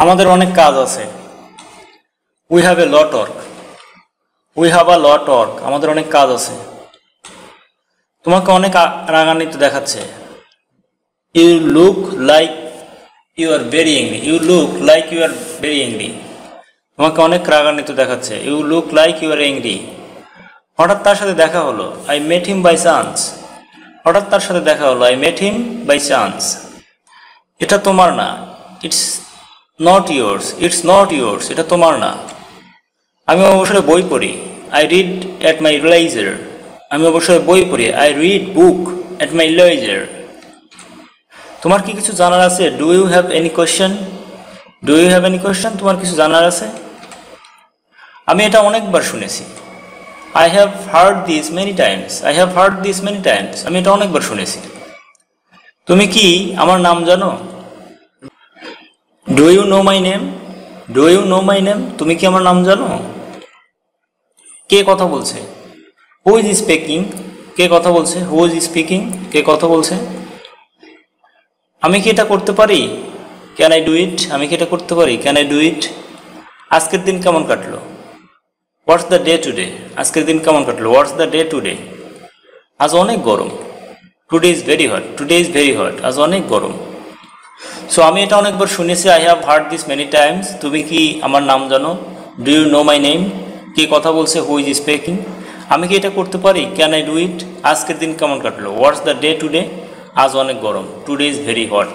আমাদের অনেক কাজ আছে। We have a lot work. We have a lot work. আমাদের অনেক কাজ আছে। তোমাকে অনেক রাগান্বিত দেখাচ্ছে। You look like you are very angry. You look like you are very angry. তোমাকে অনেক রাগান্বিত দেখাচ্ছে। You look like you are angry. হঠাৎ তার সাথে দেখা হলো। I met him by chance. হঠাৎ তার সাথে দেখা হলো। I met him by chance. এটা তোমার না। It's not yours. It's not yours. এটা তোমার না। আমি অবসরে বই পড়ি। I read at my leisure. আমি অবসরে বই পড়ি। I read book at my leisure. তোমার কি কিছু জানার আছে? Do you have any question? Do you have any question? তোমার কিছু জানার আছে? আমি এটা অনেকবার শুনেছি। I have heard this many times. I have heard this many times. আমি এটা অনেকবার শুনেছি। তুমি কি আমার নাম জানো? Do you know my name? Do you know my name? তুমি কি আমার নাম জানো? কে কথা বলছে? Who is speaking? কে কথা বলছে? Who is speaking? কে কথা বলছে? আমি কি এটা করতে পারি? Can I do it? আমি কি এটা করতে পারি? Can I do it? আজকের দিন কেমন কাটলো? What's the day today? আজকের দিন কেমন কাটলো? What's the day today? আজ অনেক গরম। Today is very hot. Today is very hot. আজ অনেক গরম। সো আমি এটা অনেকবার শুনেছি। I have heard this many times. তুমি কি আমার নাম জানো? Do you know my name? কে কথা বলছে? Who is speaking? আমি কি এটা করতে পারি? Can I do it? আজকের দিন কেমন কাটলো? What's the day today? আজ অনেক গরম। Today is very hot.